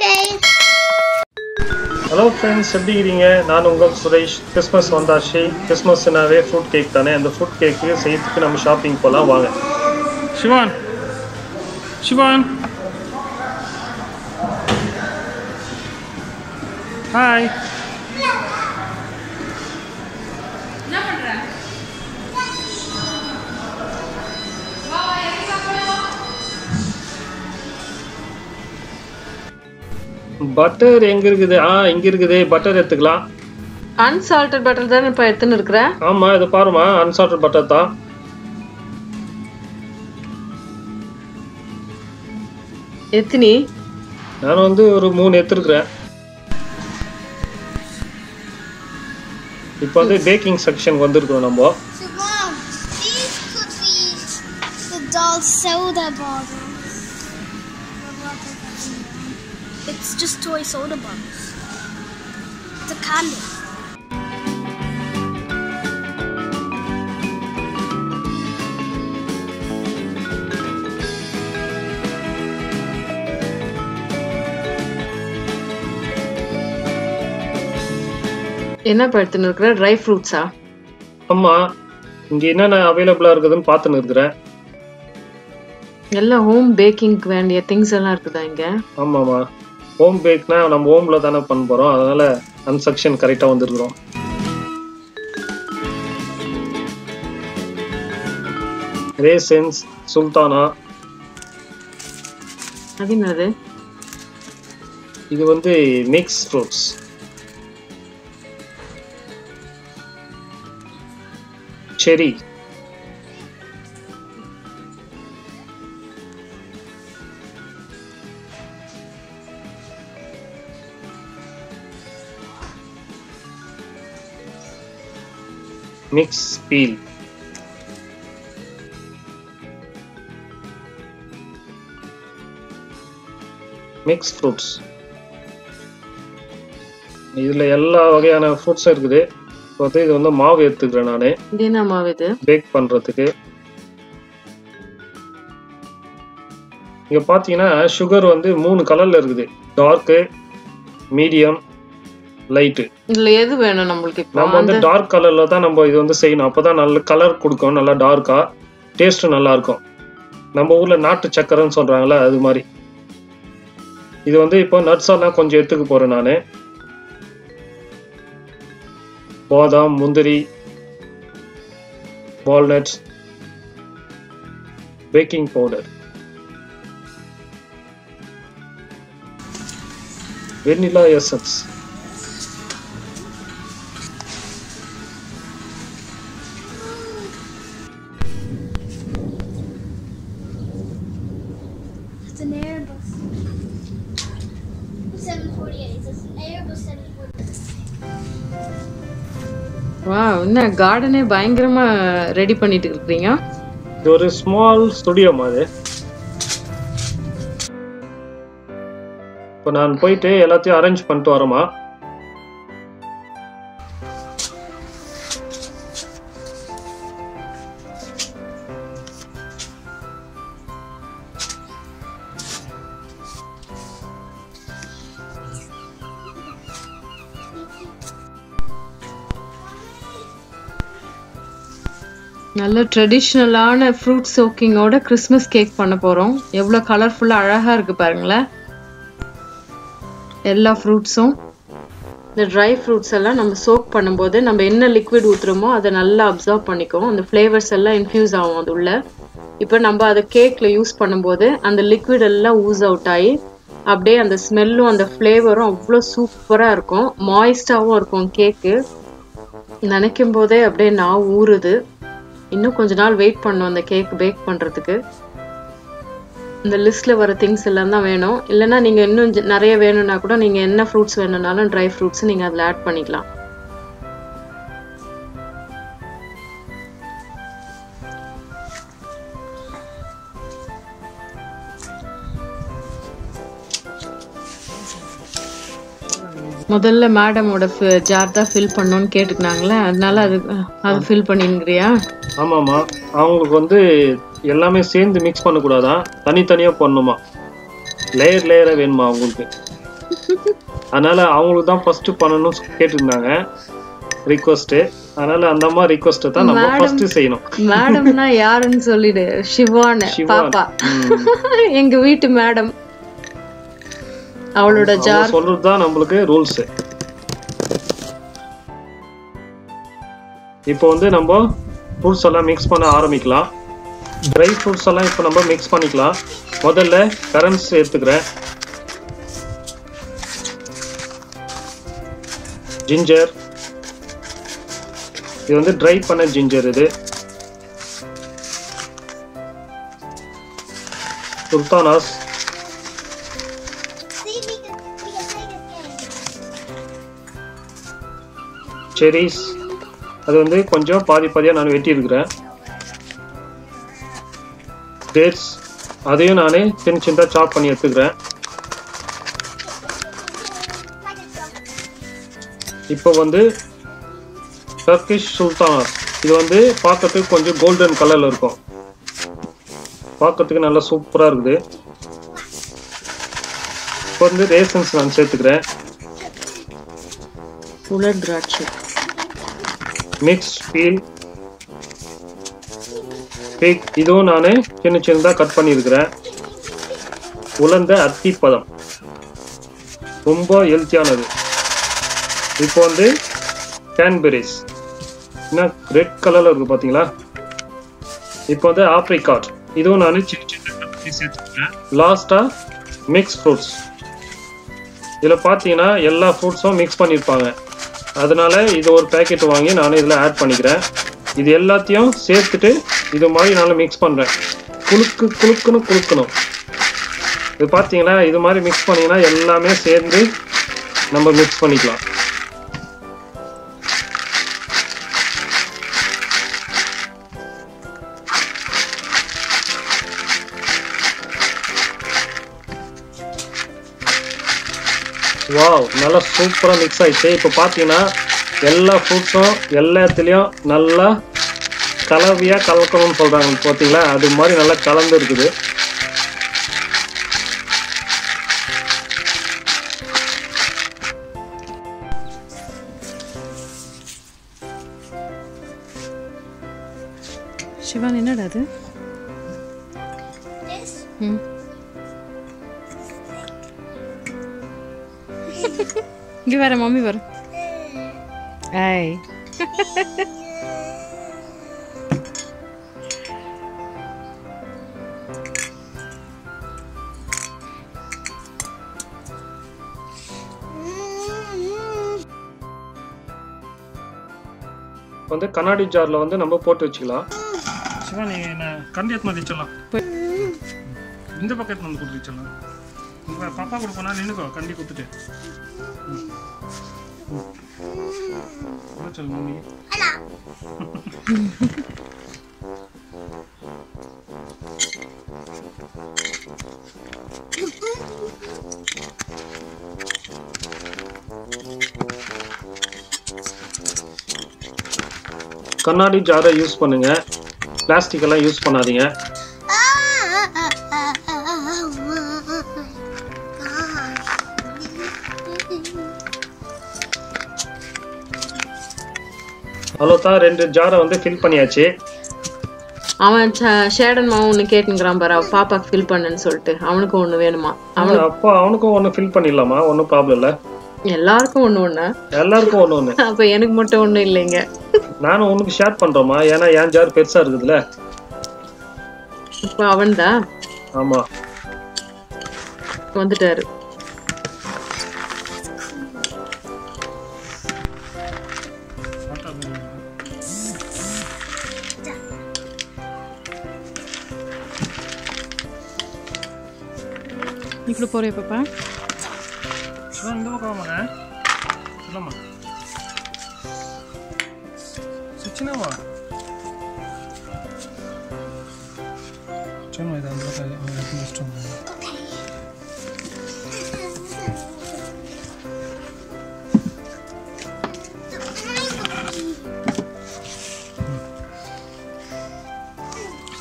Okay. Hello friends, எப்படி இருக்கீங்க? நான் உங்கள் சுரேஷ். கிறிஸ்மஸ் வந்தாச்சு. கிறிஸ்மஸ்னாவே ஃப்ரூட் கேக் தானே. அந்த ஃப்ரூட் கேக்கு செய்யறதுக்கு நம்ம ஷாப்பிங் போலாம் வாங்க. சிவான் ஹாய். என்ன பண்ற? பட்டர் எங்க இருக்குது? இங்க இருக்குது. பட்டர் எடுத்துக்கலாம். அன்சால்டட் பட்டர் தான் இப்ப எடுத்துன்னு இருக்கற. ஆமா, இது பாருமா, அன்சால்டட் பட்டர் தான். எத்தனை? நான் வந்து ஒரு 3 எடுத்துக்கிறேன். இப்போ வந்து பேக்கிங் செக்ஷன் வந்திருக்கோம் நம்ம. So mom, these could be the doll soda bottles. It's just toy soda bottles. It's a candy. என்ன படுத்துன்னு இருக்கற? ட்ரை ஃப்ரூட்ஸா? ஆமா, இங்க என்னென்ன அவைலபிளா இருக்குதுன்னு பார்த்துன்னு இருக்கிறேன். எல்லாம் ஹோம் பேக்கிங்க்கு வேண்டிய திங்ஸ் எல்லாம் இருக்குதா இங்க? ஆமாமா, ஹோம் பேக்னா நம்ம ஹோம்ல தானே பண்ண போறோம், அதனால அந்த செக்ஷன் கரெக்டா வந்திருக்கிறோம். Raisins, sultana. அது என்னது? இது வந்து மிக்ஸ் ஃப்ரூட்ஸ். செரி. Mix peel. Mix fruits. இதுல எல்லா வகையான ஃப்ரூட்ஸும் இருக்குது. இது வந்து மாவு எடுத்துக்கிறேன் நானு. இது என்ன மாவு இது? பேக் பண்றதுக்கு. இங்க பாத்தீங்கன்னா சுகர் வந்து 3 கலர்ல இருக்குது. Dark, medium, light. இதுல எது வேணும் நம்மளுக்கு? இப்போ நம்ம வந்து டார்க் கலர்ல தான் நம்ம இது வந்து செய்யணும். அப்பதான் நல்ல கலர் கொடுக்கும், நல்லா டார்க்கா, டேஸ்ட் நல்லா இருக்கும். நம்ம ஊர்ல நாட்டு சக்கரைன்னு சொல்றாங்கல்ல, அது மாதிரி. இது வந்து இப்போ நட்ஸ் எல்லாம் கொஞ்சம் எடுத்துக்க போறேன் நானு. பாதாம், முந்திரி, walnuts, baking powder, vanilla essence, It's an Airbus. 748. It's an Airbus 748. Wow, என்ன கார்டனே பயங்கரமா ரெடி பண்ணிட்டு இருக்கீங்க. இது ஒரு ஸ்மால் ஸ்டுடியோ மாதிரி. இப்போ நான் போயிட்டு எல்லாத்தையும் அரேஞ்ச் பண்ணிட்டு வரமா. நல்ல ட்ரெடிஷ்னலான ஃப்ரூட் சோக்கிங்கோட கிறிஸ்மஸ் கேக் பண்ண போறோம். எவ்வளவு கலர்ஃபுல்லா அழகா இருக்கு பாருங்களேன். எல்லா ஃப்ரூட்ஸும், இந்த ட்ரை ஃப்ரூட்ஸ் எல்லாம் நம்ம சோக் பண்ணும்போது நம்ம என்ன லிக்விட் ஊத்துறோமோ அதை நல்லா அப்சர்வ் பண்ணிக்கும். அந்த ஃப்ளேவர்ஸ் எல்லாம் இன்ஃபியூஸ் ஆகும் அது உள்ள. இப்போ நம்ம அதை கேக்ல யூஸ் பண்ணும்போது அந்த லிக்விட் எல்லாம் ஊஸ் அவுட் ஆகி அப்படியே அந்த ஸ்மெல்லும் அந்த ஃப்ளேவரும் அவ்வளோ சூப்பரா இருக்கும். மாய்ஸ்டாவும் இருக்கும் கேக்கு. நினைக்கும் போதே அப்படியே நான் ஊறுது. இன்னும் கொஞ்ச நாள் வெயிட் பண்ணோம் அந்த கேக் பேக் பண்றதுக்கு. இந்த லிஸ்ட்ல வர திங்ஸ் எல்லாம் தான் வேணும். இல்லைன்னா நீங்க இன்னும் நிறைய வேணும்னா கூட நீங்க என்ன ஃப்ரூட்ஸ் வேணும்னாலும் ட்ரை ஃப்ரூட்ஸ் நீங்க அதில் ஆட் பண்ணிக்கலாம். முதல்ல மேடமோட ஜார் தான் ஃபில் பண்ணணும்னு கேட்டுக்கினாங்களே, அதனால அது ஃபில் பண்ணிங்கறியா? ஆமாமா, அவங்களுக்கு வந்து எல்லாமே சேர்ந்து மிக்ஸ் பண்ணக்கூடாதான், தனித்தனியா பண்ணணுமா, லேயர் லேயரா வேணுமா அவங்களுக்கு. அதனால அவங்களுக்கு தான் ஃபர்ஸ்ட் பண்ணணும்னு கேட்டிருந்தாங்க ரிக்வெஸ்ட். அதனால அந்த அம்மா ரிக்வெஸ்ட் தான் நம்ம ஃபர்ஸ்ட் செய்யணும். மேடம்னா யாருன்னு சொல்லிடு. சிவான் பாப்பா, எங்க வீட்டு மேடம். அவளோட ஜார் சொல்றது தான் நம்மளுக்கு ரூல்ஸ். இப்போ வந்து நம்ம ஃப்ரூட்ஸ் எல்லாம் மிக்ஸ் பண்ண ஆரம்பிக்கலாம். ட்ரை ஃப்ரூட்ஸ் எல்லாம் இப்போ நம்ம மிக்ஸ் பண்ணிக்கலாம். முதல்ல கரண்ட்ஸ் எடுத்துக்கிறேன், ஜிஞ்சர், இது வந்து ட்ரை பண்ண ஜிஞ்சர், இது சுல்தானாஸ், செரிஸ், அது வந்து கொஞ்சம் பாதி பாதியாக நான் வெட்டி இருக்கிறேன். டேட்ஸ், அதையும் நான் சின்ன சின்னதாக சாப் பண்ணி எடுத்துக்கிறேன். இப்போ வந்து டர்க்கிஷ் சுல்தானாஸ், இது வந்து பார்க்கறதுக்கு கொஞ்சம் கோல்டன் கலரில் இருக்கும், பார்க்கறதுக்கு நல்லா சூப்பராக இருக்குது. இப்போ வந்து ரேசன்ஸ் நான் சேர்த்துக்கிறேன். உலர் திராட்சை, மிக்ஸ் பீல், பிக், இதுவும் நான் சின்ன சின்னதாக கட் பண்ணியிருக்கிறேன். உலர்ந்த அத்திப்பழம், ரொம்ப ஹெல்த்தியானது. இப்போ வந்து கேன்பெரிஸ், என்ன ரெட் கலரில் இருக்குது பார்த்தீங்களா. இப்போ வந்து ஆப்ரிகாட், இதுவும் நான் சின்ன சின்ன கட் பண்ணி சேர்த்துக்கிறேன். லாஸ்ட்டாக மிக்ஸ் ஃப்ரூட்ஸ், இதில் பார்த்தீங்கன்னா எல்லா ஃப்ரூட்ஸும் மிக்ஸ் பண்ணியிருப்பாங்க. அதனால இது ஒரு பேக்கெட் வாங்கி நான் இதில் ஆட் பண்ணிக்கிறேன். இது எல்லாத்தையும் சேர்த்துட்டு இது மாதிரி நான் மிக்ஸ் பண்ணுறேன். குலுக்கணும். இது பார்த்தீங்களா, இது மாதிரி மிக்ஸ் பண்ணிங்கன்னா எல்லாமே சேர்ந்து நம்ம மிக்ஸ் பண்ணிக்கலாம். வாவ், நல்லா சூப்பராக மிக்ஸ் ஆயிடுச்சு. இப்போ பார்த்தீங்கன்னா எல்லா ஃப்ரூட்ஸும் எல்லாத்துலேயும் நல்லா கலவையாக கலக்கணும்னு சொல்கிறாங்க பார்த்தீங்களா, அது மாதிரி நல்லா கலந்து இருக்குது. சிவான் என்னடா அது? இங்கே வர மம்மி வர. ஐய் வந்து கண்ணாடி ஜாரில் வந்து நம்ம போட்டு வச்சுக்கலாம். சிவா, நீ நான் கண்டி எடுத்து வச்சிடலாம், இந்த பக்கத்து வந்து கொடுத்து வச்சிடலாம். பாப்பா கூட போனா நின்னுக்கோ, கண்டி கொடுத்துட்டு சொல்லு மம்மி. கண்ணாடி ஜாரை யூஸ் பண்ணுங்க, பிளாஸ்டிக் எல்லாம் யூஸ் பண்ணாதீங்க. அவ்வளோதான், 2 ஜாரை வந்து ஃபில் பண்ணியாச்சு. அவன் ஷேடன் மாவும் ஒன்று கேட்டுங்கிறான் பாரு, பாப்பாக்கு ஃபில் பண்ணுன்னு சொல்லிட்டு. அவனுக்கு ஒன்று வேணுமா? அப்போ அவனுக்கும் ஒன்று ஃபில் பண்ணிடலாமா, ஒன்றும் ப்ராப்ளம் இல்லை. எல்லாருக்கும் ஒன்று. எல்லாருக்கும் ஒன்று. அப்போ எனக்கு மட்டும் ஒன்றும் இல்லைங்க. நானும் உனக்கு ஷேர் பண்றோமா, ஏன்னா என் ஜார் பெருசா இருக்குதுல்ல. இப்போ அவன்தான். ஆமா, வந்துட்டாரு. ఇప్పుడు పోరే పాపా இந்த பக்கம் வாங்க. சொல்லமா சுச்சினாவா சொன்ன இது அந்த பக்கம் இஷ்டம்.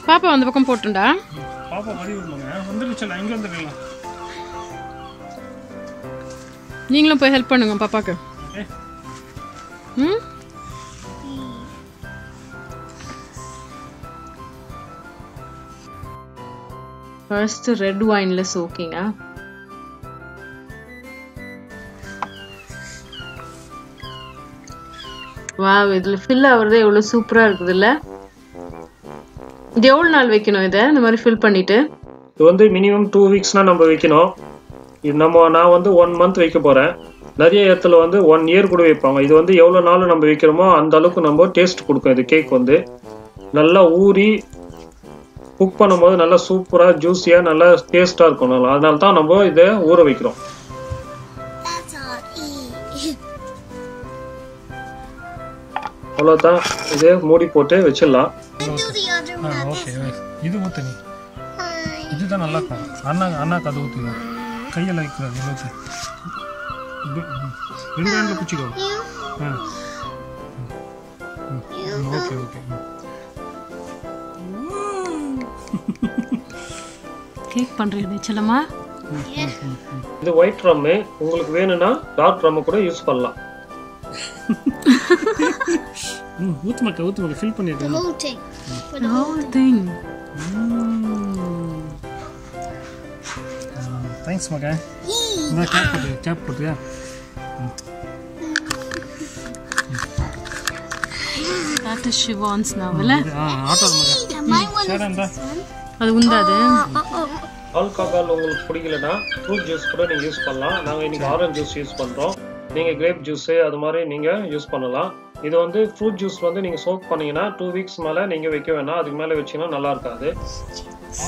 பாப்பா அந்த பக்கம் போட்டுண்டா. பாப்பா வரி விடுவாங்க, வந்துருச்சுல, இங்க வந்துடலாம். நீங்களும் போய் ஹெல்ப் பண்ணுங்க பாப்பாக்கு. ஃபர்ஸ்ட் ரெட் வைன்ல சோக்கிங்க. வாவ், இதுல ஃபில் ஆவறதே எவ்வளவு சூப்பரா இருக்குதுல்ல. இது எவ்வளவு நாள் வைக்கணும் இத இந்த மாதிரி ஃபில் பண்ணிட்டு? இது வந்து மினிமம் 2 வீக்ஸ்னா நம்ம வைக்கணும். இது நான் வந்து 1 மந்த் வைக்க போறேன். நிறைய இடத்துல வந்து 1 இயர் கூட வைப்பாங்க. இது வந்து எவ்வளவு நாள் நம்ம வைக்கிறோமோ அந்த அளவுக்கு நம்ம டேஸ்ட் கொடுக்கும். இது கேக் வந்து நல்லா ஊறி குக் பண்ணும்போது நல்லா சூப்பரா ஜூஸியா நல்லா டேஸ்டா இருக்கும். அதனால தான் நம்ம இதை ஊற வைக்கிறோம். அவ்வளோதான், இதே மூடி போட்டு வச்சிடலாம். இது ஊத்து நீ, இதுதான் நல்லா இருக்கும். அண்ணாக்கு அது ஊற்றுங்க, கையில் வைக்கிறாது. ஊற்று, ரெண்டு ஹேண்டில் பிடிச்சிக்கோ. Okay okay. கேக் பண்றீங்க செல்லமா? இது ஒயிட் ரம்மு, உங்களுக்கு வேணும்னா டார்க் ரம்மு கூட யூஸ் பண்ணலாம். ஊத்து மக்கா ஃபில் பண்ணிடுங்க. The whole thing. தேங்க்ஸ் மக்கா. நான் கேப் போட்டுயா. That is Siobhan's now, இல்ல? ஆட்டோ மக்கா. சரிடா. அது உண்டாது. ஆல்கஹால் உங்களுக்கு பிடிக்கலனா ஃப்ரூட் ஜூஸ் கூட நீங்க யூஸ் பண்ணலாம். நாங்க இன்னைக்கு ஆரஞ்சு ஜூஸ் யூஸ் பண்றோம். நீங்க கிரேப் ஜூஸ் அது மாதிரி நீங்க யூஸ் பண்ணலாம். இது வந்து ஃப்ரூட் ஜூஸ் வந்து நீங்க சோக் பண்ணீங்கன்னா 2 வீக்ஸ் மேல நீங்க வைக்க வேணாம். அதுக்கு மேல வச்சீங்கன்னா நல்லா இருக்காது.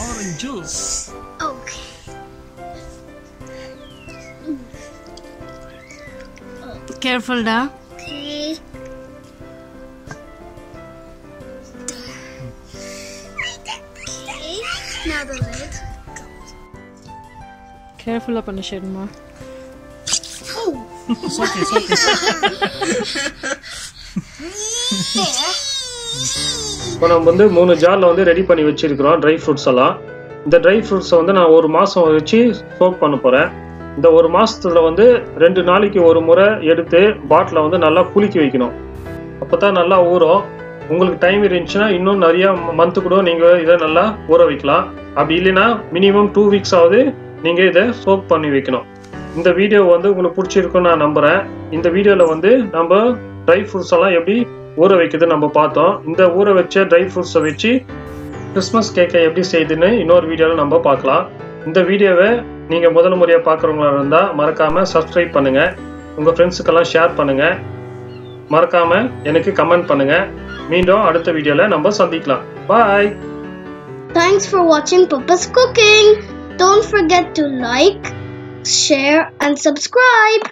Orange juice. Okay. Careful da. Okay. Now the lid. Careful பண்ணு ஷெர்மா. ஓகே. இப்போ நம்ம வந்து 3 ஜார்ல வந்து ரெடி பண்ணி வச்சிருக்கிறோம் ட்ரை ஃப்ரூட்ஸ் எல்லாம். இந்த ட்ரை ஃப்ரூட்ஸை வந்து நான் 1 மாசம் வச்சு சோக் பண்ண போறேன். இந்த 1 மாசத்துல வந்து 2 நாளைக்கு ஒரு முறை எடுத்து பாட்டில வந்து நல்லா குலுக்கி வைக்கணும். அப்பதான் நல்லா ஊறும். உங்களுக்கு டைம் இருந்துச்சுன்னா இன்னும் நிறைய மந்த்து கூட நீங்க இதை நல்லா ஊற வைக்கலாம். அப்படி இல்லைன்னா மினிமம் 2 வீக்ஸ் ஆகுது நீங்க இதை சோக் பண்ணி வைக்கணும். இந்த வீடியோ வந்து உங்களுக்கு பிடிச்சிருக்குன்னு நான் நம்புறேன். இந்த வீடியோல வந்து நம்ம ட்ரை ஃப்ரூட்ஸ் எல்லாம் எப்படி ஊற வைக்கிறது நம்ம பார்த்தோம். இந்த ஊற வச்ச ட்ரை ஃப்ரூட்ஸை வச்சு கிறிஸ்மஸ் கேக்கை எப்படி செய்யுதுன்னு இன்னொரு வீடியோவில் நம்ம பார்க்கலாம். இந்த வீடியோவை நீங்கள் முதல் முறையாக பார்க்குறவங்களா இருந்தால் மறக்காமல் சப்ஸ்கிரைப் பண்ணுங்கள். உங்கள் ஃப்ரெண்ட்ஸுக்கெல்லாம் ஷேர் பண்ணுங்கள். மறக்காமல் எனக்கு கமெண்ட் பண்ணுங்கள். மீண்டும் அடுத்த வீடியோவில் நம்ம சந்திக்கலாம். பாய். Thanks for watching Papa's Cooking. Don't forget to like, share and subscribe.